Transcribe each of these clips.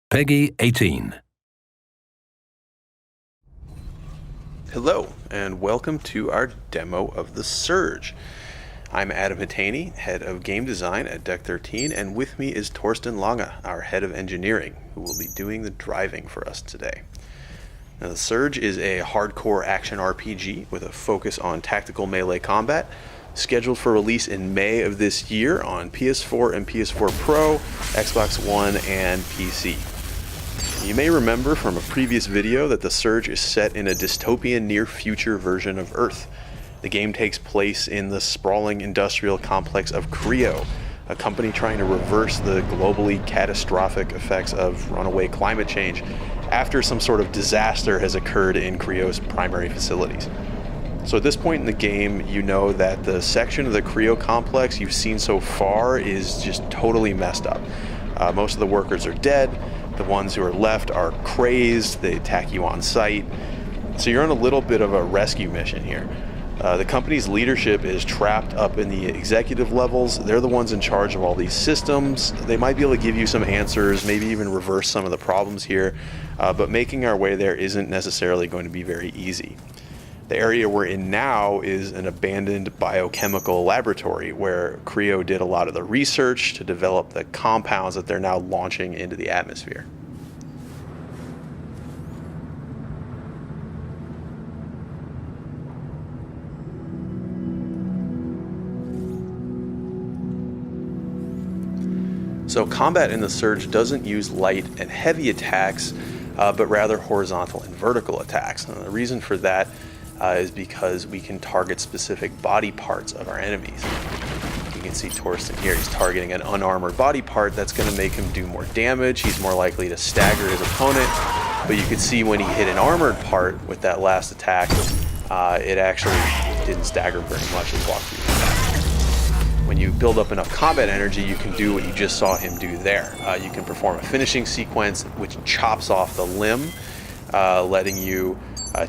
Peggy 18. Hello, and welcome to our demo of The Surge. I'm Adam Hatani, head of game design at Deck 13, and with me is Torsten Lange, our head of engineering, who will be doing the driving for us today. Now, The Surge is a hardcore action RPG with a focus on tactical melee combat, scheduled for release in May of this year on PS4 and PS4 Pro, Xbox One, and PC. You may remember from a previous video that The Surge is set in a dystopian near-future version of Earth. The game takes place in the sprawling industrial complex of Creo, a company trying to reverse the globally catastrophic effects of runaway climate change after some sort of disaster has occurred in Creo's primary facilities. So at this point in the game, you know that the section of the Creo complex you've seen so far is just totally messed up. Most of the workers are dead. The ones who are left are crazed. They attack you on sight. So you're on a little bit of a rescue mission here. The company's leadership is trapped up in the executive levels. They're the ones in charge of all these systems. They might be able to give you some answers, maybe even reverse some of the problems here, but making our way there isn't necessarily going to be very easy. The area we're in now is an abandoned biochemical laboratory where Creo did a lot of the research to develop the compounds that they're now launching into the atmosphere. So combat in The Surge doesn't use light and heavy attacks, but rather horizontal and vertical attacks. And the reason for that is because we can target specific body parts of our enemies. You can see Torsten here, he's targeting an unarmored body part that's going to make him do more damage. He's more likely to stagger his opponent, but you can see when he hit an armored part with that last attack, it actually didn't stagger very much and walk through the back. When you build up enough combat energy, you can do what you just saw him do there. You can perform a finishing sequence which chops off the limb, letting you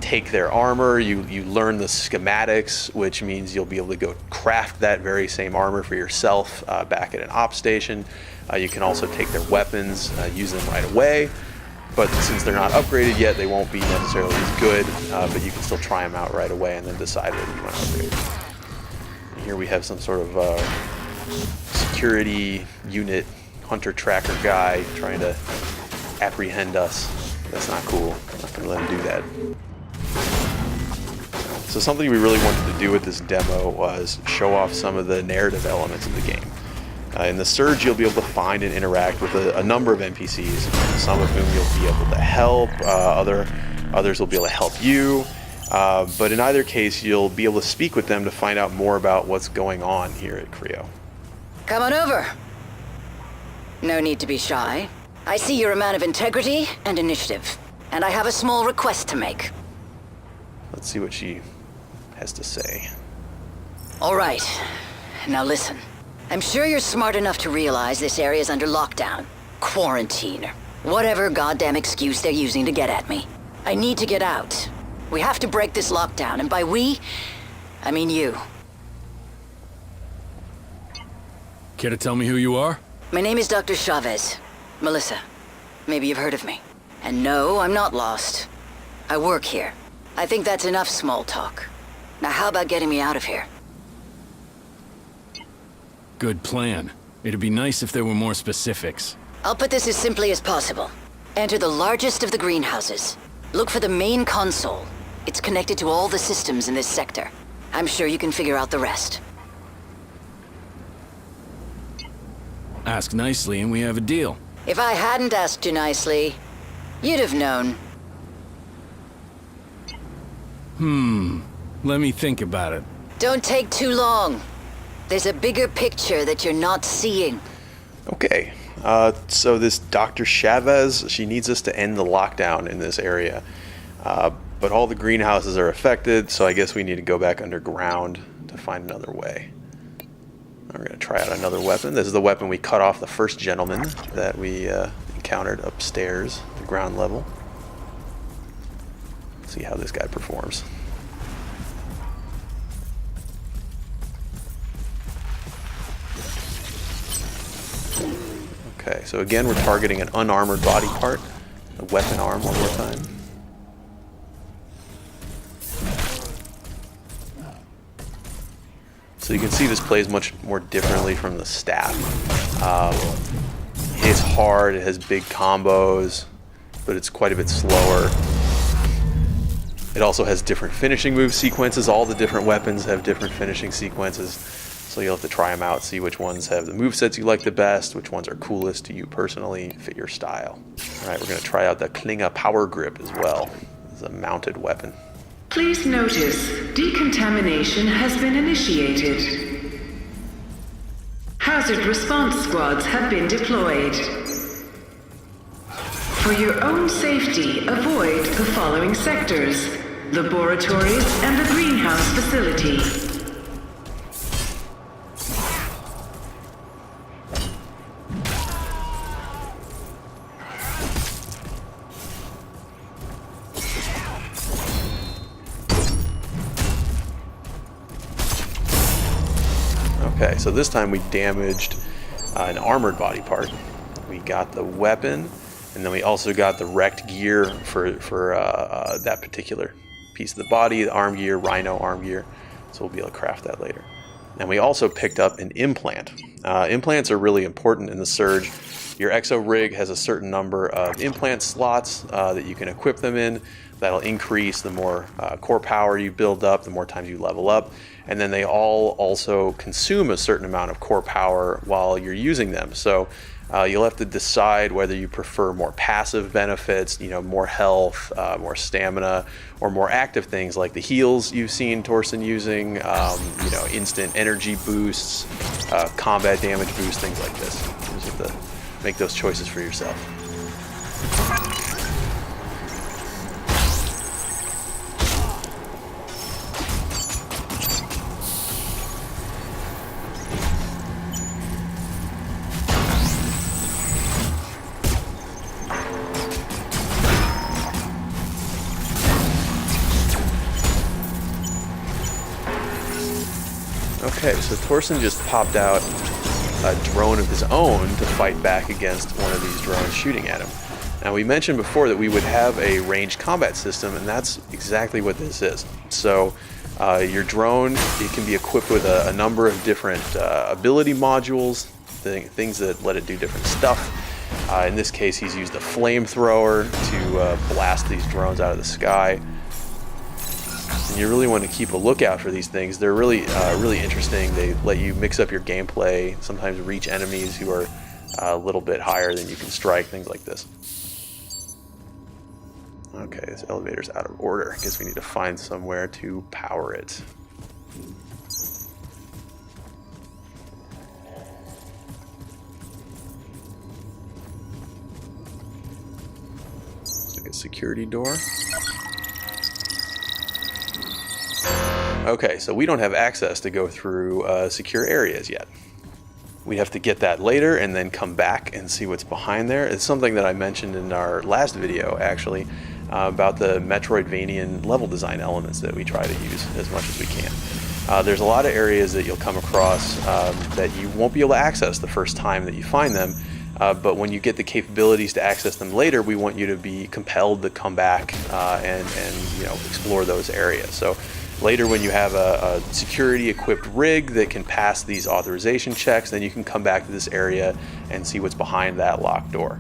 take their armor. You learn the schematics, which means you'll be able to go craft that very same armor for yourself back at an op station. You can also take their weapons, use them right away, but since they're not upgraded yet, they won't be necessarily as good, but you can still try them out right away and then decide whether you want to upgrade. And here we have some sort of security unit hunter tracker guy trying to apprehend us. That's not cool. I'm not going to let him do that. So something we really wanted to do with this demo was show off some of the narrative elements of the game. In The Surge, you'll be able to find and interact with a number of NPCs, some of whom you'll be able to help, others will be able to help you, but in either case, you'll be able to speak with them to find out more about what's going on here at Creo. Come on over. No need to be shy. I see you're a man of integrity and initiative, and I have a small request to make. Let's see what she has to say. All right. Now listen. I'm sure you're smart enough to realize this area is under lockdown, quarantine, or whatever goddamn excuse they're using to get at me. I need to get out. We have to break this lockdown, and by we, I mean you. Care to tell me who you are? My name is Dr. Chavez. Melissa. Maybe you've heard of me. And no, I'm not lost. I work here. I think that's enough small talk. Now how about getting me out of here? Good plan. It'd be nice if there were more specifics. I'll put this as simply as possible. Enter the largest of the greenhouses. Look for the main console. It's connected to all the systems in this sector. I'm sure you can figure out the rest. Ask nicely and we have a deal. If I hadn't asked you nicely, you'd have known. Let me think about it. Don't take too long. There's a bigger picture that you're not seeing. Okay, so this Dr. Chavez, she needs us to end the lockdown in this area. But all the greenhouses are affected, so I guess we need to go back underground to find another way. We're going to try out another weapon. This is the weapon we cut off the first gentleman that we encountered upstairs, the ground level. Let's see how this guy performs. Okay, so again, we're targeting an unarmored body part. The weapon arm one more time. So you can see this plays much more differently from the staff. It's hard, it has big combos, but it's quite a bit slower. It also has different finishing move sequences. All the different weapons have different finishing sequences. So you'll have to try them out, see which ones have the movesets you like the best, which ones are coolest to you personally, fit your style. All right, we're going to try out the Klinga Power Grip as well. It's a mounted weapon. Please notice, decontamination has been initiated. Hazard response squads have been deployed. For your own safety, avoid the following sectors: laboratories and the greenhouse facility. Okay, so this time we damaged an armored body part. We got the weapon, and then we also got the wrecked gear for that particular piece of the body, the arm gear, rhino arm gear. So we'll be able to craft that later. And we also picked up an implant. Implants are really important in the Surge. Your exo rig has a certain number of implant slots that you can equip them in. That'll increase the more core power you build up, the more times you level up. And then they all also consume a certain amount of core power while you're using them. So you'll have to decide whether you prefer more passive benefits, more health, more stamina, or more active things like the heals you've seen Torsten using, instant energy boosts, combat damage boosts, things like this. You just have to make those choices for yourself. Okay, so Torsten just popped out a drone of his own to fight back against one of these drones shooting at him. Now, we mentioned before that we would have a ranged combat system, and that's exactly what this is. So your drone, it can be equipped with a number of different ability modules, things that let it do different stuff. In this case, he's used a flamethrower to blast these drones out of the sky. And you really want to keep a lookout for these things. They're really interesting. They let you mix up your gameplay, sometimes reach enemies who are a little bit higher than you can strike, things like this. Okay, this elevator's out of order. I guess we need to find somewhere to power it. Looks like a security door. Okay, so we don't have access to go through secure areas yet. We have to get that later and then come back and see what's behind there. It's something that I mentioned in our last video, actually, about the Metroidvanian level design elements that we try to use as much as we can. There's a lot of areas that you'll come across that you won't be able to access the first time that you find them, but when you get the capabilities to access them later, we want you to be compelled to come back and explore those areas. So later, when you have a security equipped rig that can pass these authorization checks, then you can come back to this area and see what's behind that locked door.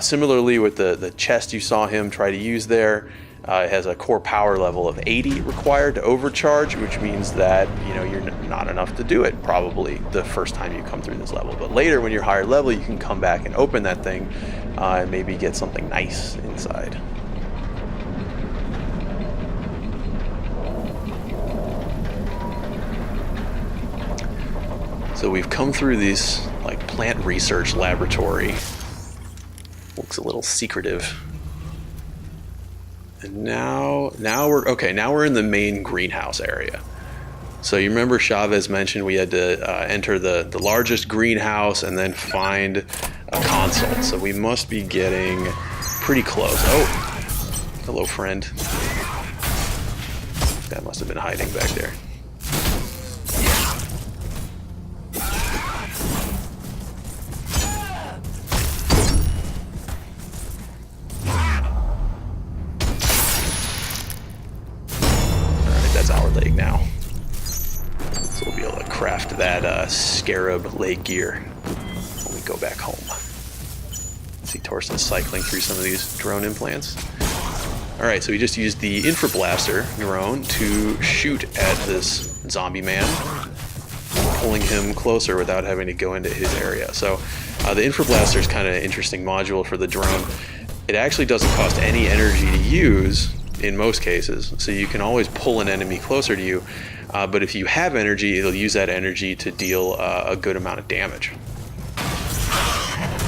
Similarly, with the chest you saw him try to use there, it has a core power level of 80 required to overcharge, which means that you're not enough to do it probably the first time you come through this level. But later, when you're higher level, you can come back and open that thing and maybe get something nice inside. So we've come through this plant research laboratory. Looks a little secretive. And now we're in the main greenhouse area. So you remember Chavez mentioned we had to enter the largest greenhouse and then find a console. So we must be getting pretty close. Oh, hello, friend. That must have been hiding back there. that scarab leg gear when we go back home. See Torsten cycling through some of these drone implants. Alright, so we just used the infrablaster drone to shoot at this zombie man, pulling him closer without having to go into his area. So the infrablaster is kind of an interesting module for the drone. It actually doesn't cost any energy to use in most cases, so you can always pull an enemy closer to you, but if you have energy, it'll use that energy to deal a good amount of damage.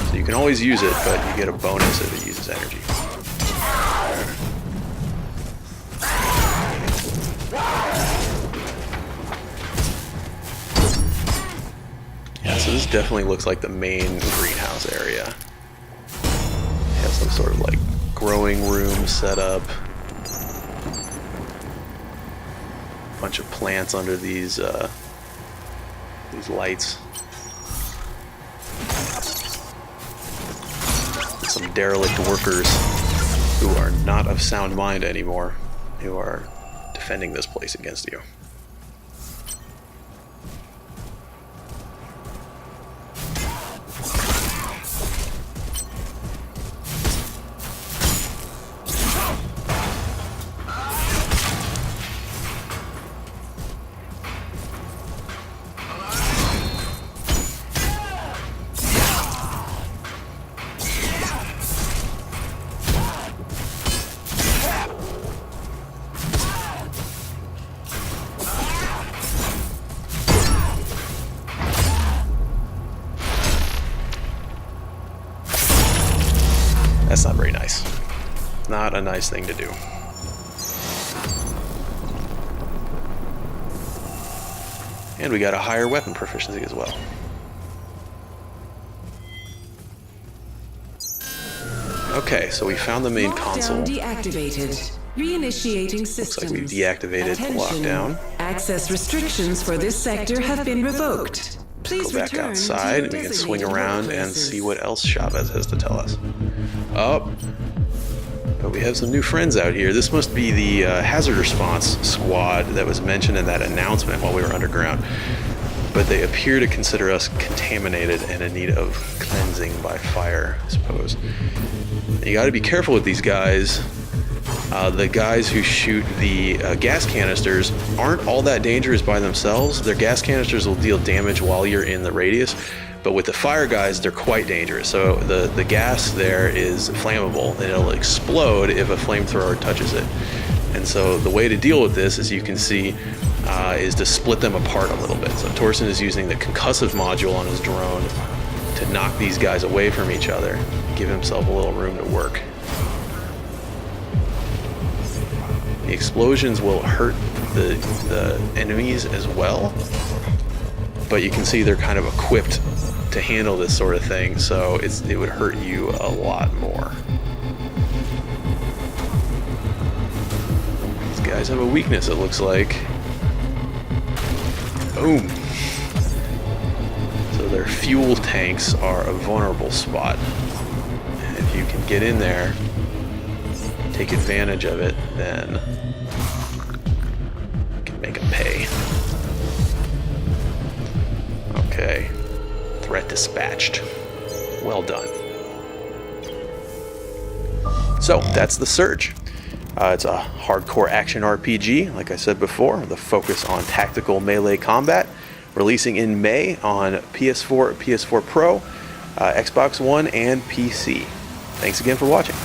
So you can always use it, but you get a bonus if it uses energy. Yeah, so this definitely looks like the main greenhouse area. It has some sort of like growing room set up. A bunch of plants under these lights. Some derelict workers who are not of sound mind anymore, who are defending this place against you. That's not very nice. Not a nice thing to do. And we got a higher weapon proficiency as well. Okay, so we found the main console. Deactivated. Reinitiating Looks like systems. we deactivated the lockdown. Access restrictions for this sector have been revoked. Please Go back return outside to and we can swing designated around and workplaces. see what else Chavez has to tell us. Oh, but we have some new friends out here. This must be the hazard response squad that was mentioned in that announcement while we were underground. But they appear to consider us contaminated and in need of cleansing by fire, I suppose. You got to be careful with these guys. The guys who shoot the gas canisters aren't all that dangerous by themselves. Their gas canisters will deal damage while you're in the radius, but with the fire guys, they're quite dangerous. So the gas there is flammable, and it'll explode if a flamethrower touches it. And so the way to deal with this, as you can see, is to split them apart a little bit. So Torsten is using the concussive module on his drone to knock these guys away from each other, give himself a little room to work. The explosions will hurt the enemies as well, but you can see they're kind of equipped to handle this sort of thing, so it would hurt you a lot more. These guys have a weakness, it looks like. Boom. So their fuel tanks are a vulnerable spot. And if you can get in there, take advantage of it, then you can make them pay. Okay. Threat dispatched. Well done. So, that's The Surge. It's a hardcore action RPG, like I said before, with a focus on tactical melee combat, releasing in May on PS4, PS4 Pro, Xbox One, and PC. Thanks again for watching.